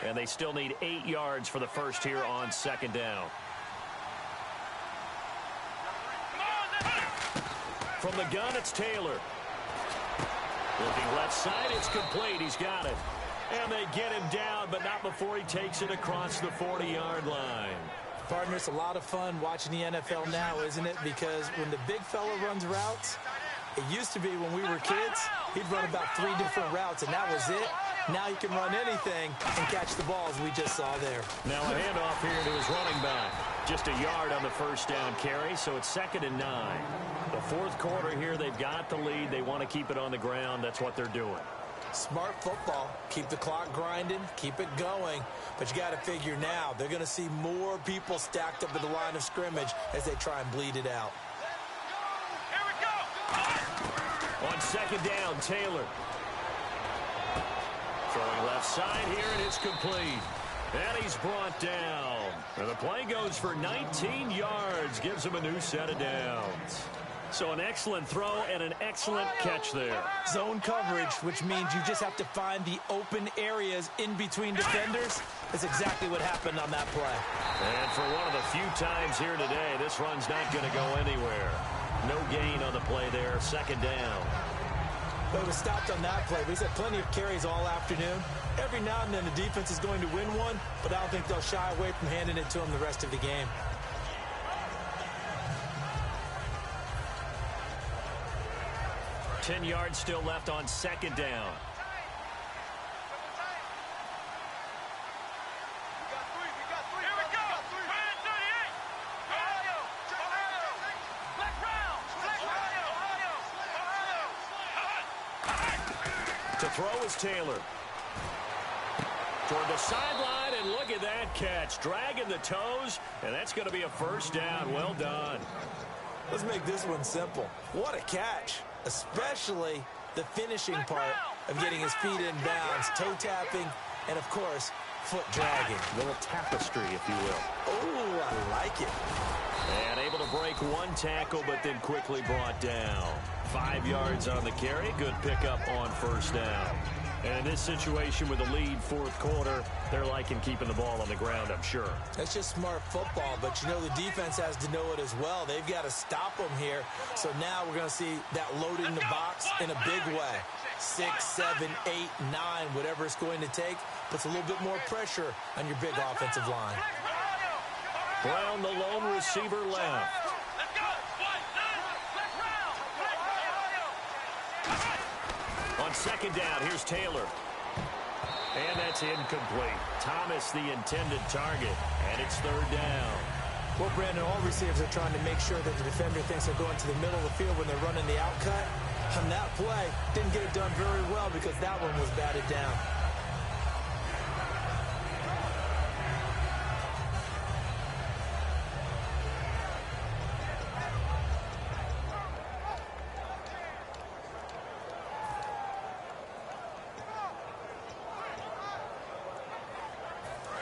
And they still need 8 yards for the first here on second down. From the gun, it's Taylor. Looking left side, it's complete. He's got it. And they get him down, but not before he takes it across the 40-yard line. Partner, it's a lot of fun watching the NFL now, isn't it? Because when the big fella runs routes, it used to be when we were kids, he'd run about 3 different routes, and that was it. Now he can run anything and catch the ball, as we just saw there. Now a handoff here to his running back. Just a yard on the first down carry, so it's 2nd and 9. The 4th quarter here, they've got the lead. They want to keep it on the ground. That's what they're doing. Smart football. Keep the clock grinding. Keep it going. But you got to figure now, they're going to see more people stacked up at the line of scrimmage as they try and bleed it out. Here we go. On second down, Taylor. Throwing left side here, and it's complete. And he's brought down. And the play goes for 19 yards. Gives him a new set of downs. So an excellent throw and an excellent catch there. Zone coverage, which means you just have to find the open areas in between defenders. That's exactly what happened on that play. And for one of the few times here today, this run's not going to go anywhere. No gain on the play there. 2nd down. But it was stopped on that play. He's had plenty of carries all afternoon. Every now and then the defense is going to win one, but I don't think they'll shy away from handing it to him the rest of the game. Ten yards still left on second down. To throw is Taylor. Toward the sideline, and look at that catch. Dragging the toes, and that's going to be a first down. Well done. Let's make this one simple. What a catch, especially the finishing part of getting his feet in bounds, toe tapping, and, of course, foot dragging. A little tapestry, if you will. Oh, I like it. And able to break one tackle, but then quickly brought down. 5 yards on the carry. Good pickup on first down. And in this situation with the lead fourth quarter, they're liking keeping the ball on the ground, I'm sure. That's just smart football, but you know the defense has to know it as well. They've got to stop them here. So now we're going to see that loading the box in a big way. 6, 7, 8, 9, whatever it's going to take, puts a little bit more pressure on your big offensive line. Brown, the lone receiver, left. On second down, here's Taylor. And that's incomplete. Thomas, the intended target, and it's third down. Well, Brandon, all receivers are trying to make sure that the defender thinks they're going to the middle of the field when they're running the outcut. On that play, didn't get it done very well because that one was batted down.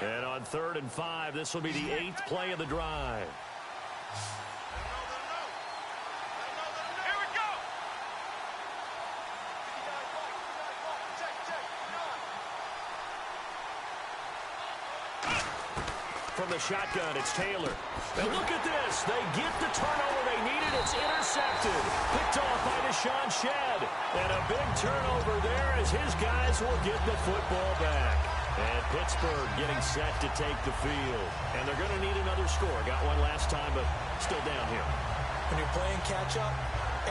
And on 3rd and 5, this will be the 8th play of the drive. From the shotgun, it's Taylor. And look at this. They get the turnover they needed. It's intercepted. Picked off by Deshaun Shedd. And a big turnover there as his guys will get the football back. And Pittsburgh getting set to take the field. And they're going to need another score. Got one last time, but still down here. When you're playing catch-up,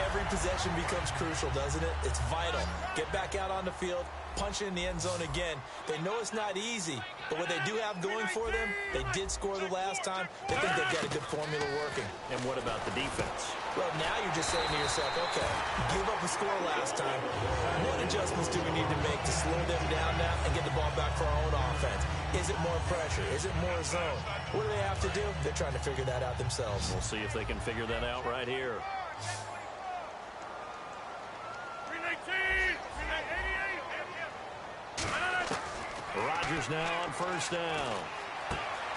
every possession becomes crucial, doesn't it? It's vital. Get back out on the field, punch it in the end zone again. They know it's not easy, but what they do have going for them, they did score the last time. They think they've got a good formula working. And what about the defense? Well, now you're just saying to yourself, okay, give up a score last time. What adjustments do we need to make to slow them down now and get the ball back for our own offense? Is it more pressure? Is it more zone? What do they have to do? They're trying to figure that out themselves. We'll see if they can figure that out right here. Rodgers now on first down.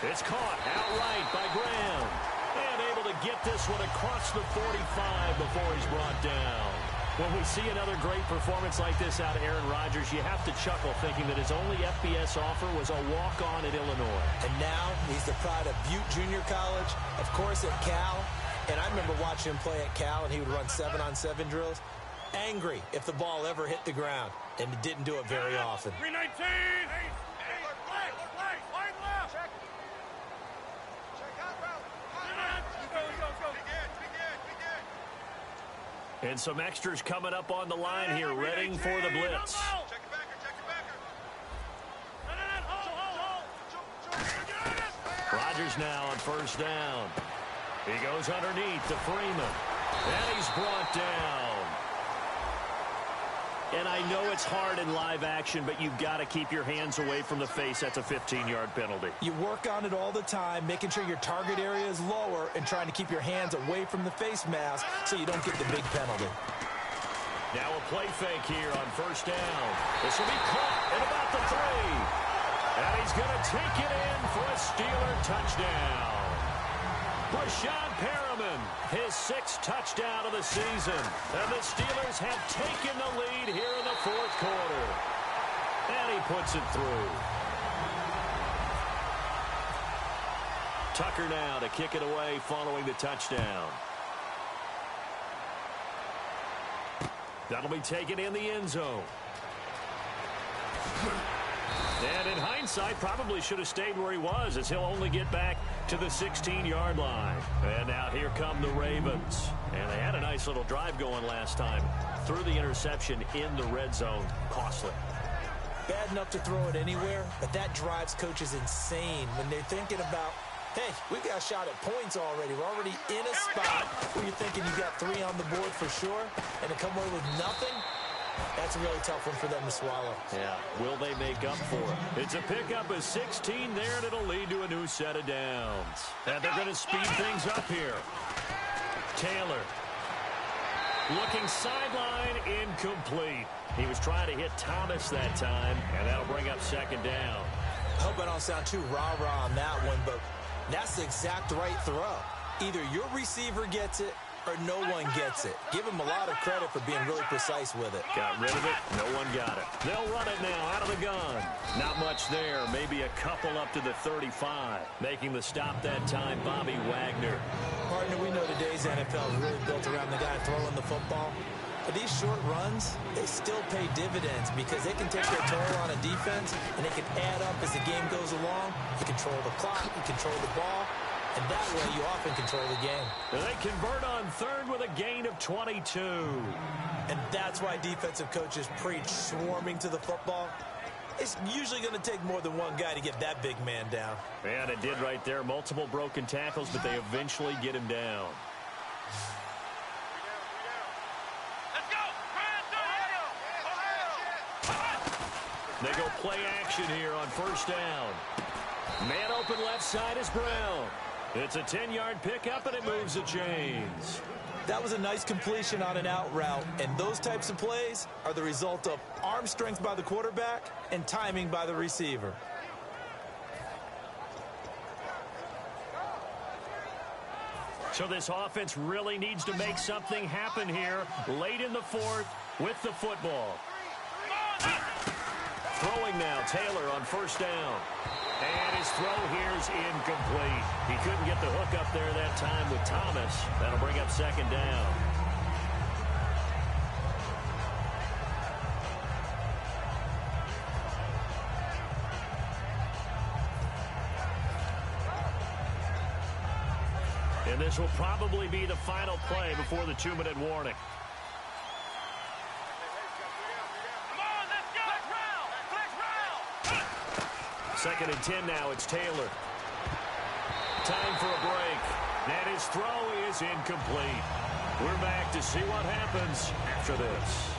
It's caught outright by Graham. And able to get this one across the 45 before he's brought down. When we see another great performance like this out of Aaron Rodgers, you have to chuckle thinking that his only FBS offer was a walk-on at Illinois. And now he's the pride of Butte Junior College, of course at Cal. And I remember watching him play at Cal, and he would run 7-on-7 drills. Angry if the ball ever hit the ground, and he didn't do it very often. 319! And some extras coming up on the line here, readying for the blitz. Rodgers now on first down. He goes underneath to Freeman. And he's brought down. And I know it's hard in live action, but you've got to keep your hands away from the face. That's a 15-yard penalty. You work on it all the time, making sure your target area is lower and trying to keep your hands away from the face mask so you don't get the big penalty. Now a play fake here on first down. This will be caught at about the 3. And he's going to take it in for a Steeler touchdown. Brashad Perriman, his 6th touchdown of the season. And the Steelers have taken the lead here in the fourth quarter. And he puts it through. Tucker now to kick it away following the touchdown. That'll be taken in the end zone. And in hindsight, probably should have stayed where he was, as he'll only get back to the 16-yard line. And now here come the Ravens. And they had a nice little drive going last time. Threw the interception in the red zone. Costly. Bad enough to throw it anywhere, but that drives coaches insane when they're thinking about, hey, we've got a shot at points already. We're already in a spot where you're thinking you got 3 on the board for sure, and to come away with nothing, that's a really tough one for them to swallow. Yeah, will they make up for it? It's a pickup of 16 there, and it'll lead to a new set of downs. And they're going to speed things up here. Taylor looking sideline, incomplete. He was trying to hit Thomas that time, and that'll bring up second down. I hope I don't sound too rah-rah on that one, but that's the exact right throw. Either your receiver gets it or no one gets it. Give him a lot of credit for being really precise with it. Got rid of it. No one got it. They'll run it now out of the gun. Not much there. Maybe a couple up to the 35. Making the stop that time, Bobby Wagner. Partner, we know today's NFL is really built around the guy throwing the football. But these short runs, they still pay dividends because they can take their toll on a defense, and they can add up as the game goes along. You control the clock, you control the ball, and that way you often control the game. And they convert on third with a gain of 22. And that's why defensive coaches preach swarming to the football. It's usually going to take more than one guy to get that big man down. And it did right there. Multiple broken tackles, but they eventually get him down. They go play action here on first down. Man open left side is Brown. It's a 10-yard pickup, and it moves the chains. That was a nice completion on an out route, and those types of plays are the result of arm strength by the quarterback and timing by the receiver. So this offense really needs to make something happen here late in the fourth with the football. Throwing now, Taylor on first down. And his throw here is incomplete. He couldn't get the hook up there that time with Thomas. That'll bring up second down. And this will probably be the final play before the 2-minute warning. Second and 10 now. It's Taylor. Time for a break. And his throw is incomplete. We're back to see what happens after this.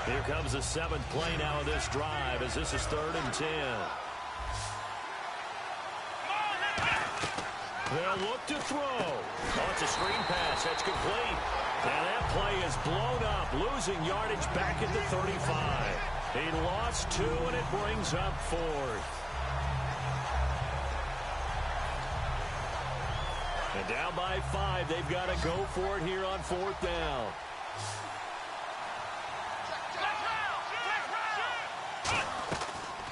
Here comes the 7th play now of this drive as this is 3rd and 10. They'll look to throw. Oh, it's a screen pass. That's complete. And that play is blown up, losing yardage back at the 35. He lost 2, and it brings up 4th. And down by 5, they've got to go for it here on 4th down.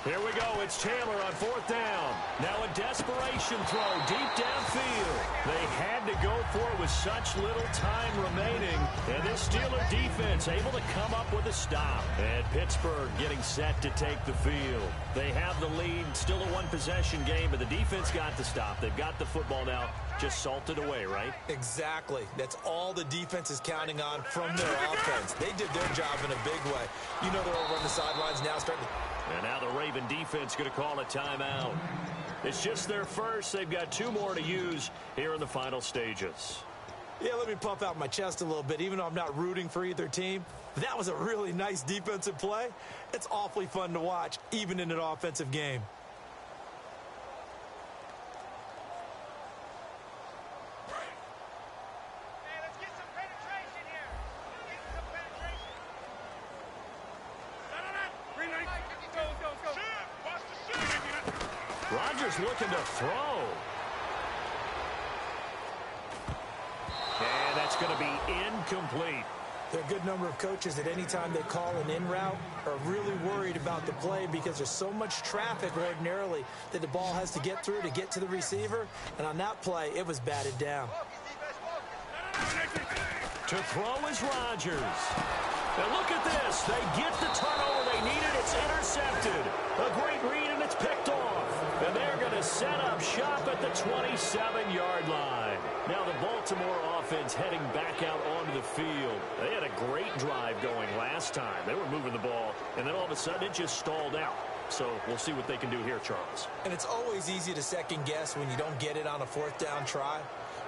Here we go. It's Taylor on 4th down. Now a desperation throw deep downfield. They had to go for it with such little time remaining. And this Steeler defense able to come up with a stop. And Pittsburgh getting set to take the field. They have the lead. Still a one-possession game, but the defense got the stop. They've got the football now. Just salted away, right? Exactly. That's all the defense is counting on from their offense. They did their job in a big way. You know they're over on the sidelines now starting to... And now the Raven defense going to call a timeout. It's just their first. They've got 2 more to use here in the final stages. Yeah, let me puff out my chest a little bit, even though I'm not rooting for either team. That was a really nice defensive play. It's awfully fun to watch, even in an offensive game. Rodgers looking to throw. And that's going to be incomplete. There are a good number of coaches at any time they call an in route are really worried about the play because there's so much traffic ordinarily that the ball has to get through to get to the receiver. And on that play, it was batted down. To throw is Rodgers. And look at this. They get the turnover they needed. It's intercepted. A great read, and it's picked off. And they're going to set up shop at the 27-yard line. Now the Baltimore offense heading back out onto the field. They had a great drive going last time. They were moving the ball, and then all of a sudden it just stalled out. So we'll see what they can do here, Charles. And it's always easy to second guess when you don't get it on a 4th down try.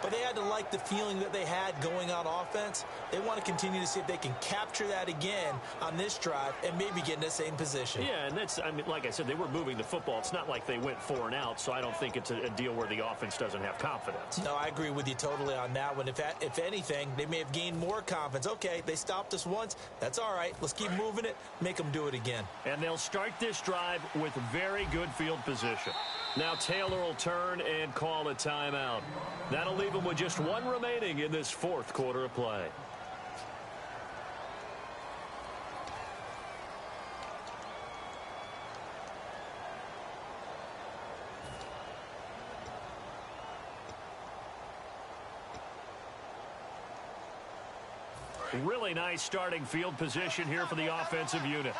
but they had to like the feeling that they had going on offense. They want to continue to see if they can capture that again on this drive and maybe get in the same position. Yeah, and that's, I mean, like I said, they were moving the football. It's not like they went 4 and out, so I don't think it's a deal where the offense doesn't have confidence. No, I agree with you totally on that one. If anything, they may have gained more confidence. Okay, they stopped us once. That's all right. Let's keep moving it, make them do it again. And they'll start this drive with very good field position. Now Taylor will turn and call a timeout. That'll leave them with just 1 remaining in this 4th quarter of play. Really nice starting field position here for the offensive unit.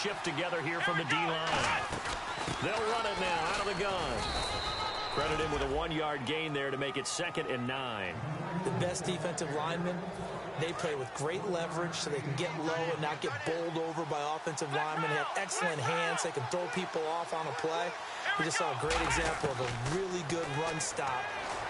Shift together here from the D-line. They'll run it now out of the gun. Credit him with a 1-yard gain there to make it 2nd and 9. The best defensive linemen, they play with great leverage so they can get low and not get bowled over by offensive linemen. They have excellent hands. They can throw people off on a play. We just saw a great example of a really good run stop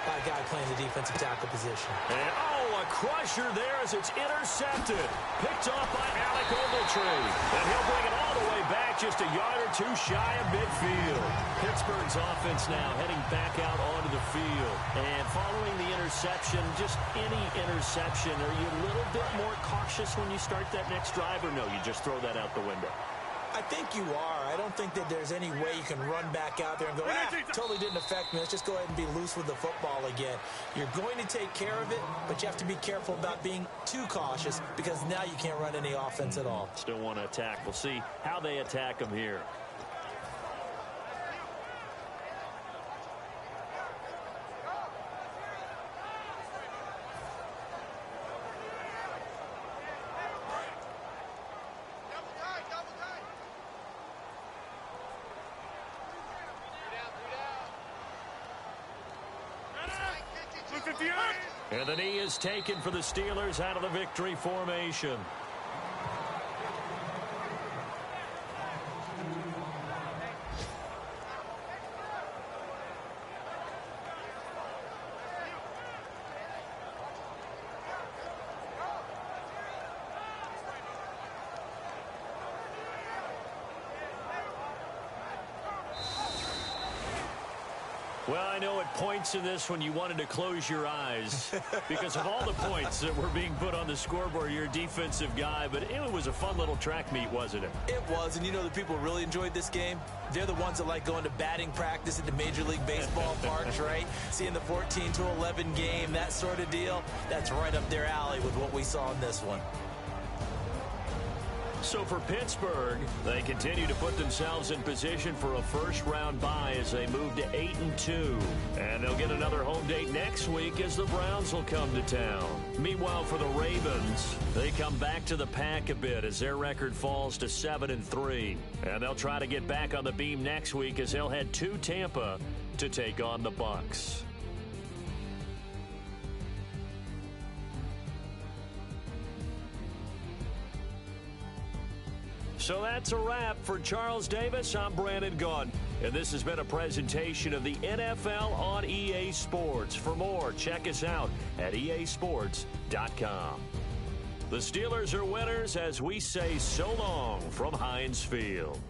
by a guy playing the defensive tackle position. And, a crusher there as it's intercepted. Picked off by Alec Ogletree. And he'll bring it all the way back just a yard or 2 shy of midfield. Pittsburgh's offense now heading back out onto the field. And following the interception, just any interception, are you a little bit more cautious when you start that next drive, or no, you just throw that out the window? I think you are. I don't think that there's any way you can run back out there and go, totally didn't affect me. Let's just go ahead and be loose with the football again. You're going to take care of it, but you have to be careful about being too cautious because now you can't run any offense at all. Still want to attack. We'll see how they attack them here. And the knee is taken for the Steelers out of the victory formation. Well, I know at points in this when you wanted to close your eyes because of all the points that were being put on the scoreboard. You're a defensive guy, but it was a fun little track meet, wasn't it? It was, and you know the people really enjoyed this game? They're the ones that like going to batting practice at the Major League Baseball parks, right? Seeing the 14-11 game, that sort of deal. That's right up their alley with what we saw in this one. So for Pittsburgh, they continue to put themselves in position for a first-round bye as they move to 8-2. And they'll get another home date next week as the Browns will come to town. Meanwhile, for the Ravens, they come back to the pack a bit as their record falls to 7-3. And they'll try to get back on the beam next week as they'll head to Tampa to take on the Bucs. So that's a wrap. For Charles Davis, I'm Brandon Gaudin. And this has been a presentation of the NFL on EA Sports. For more, check us out at easports.com. The Steelers are winners as we say so long from Heinz Field.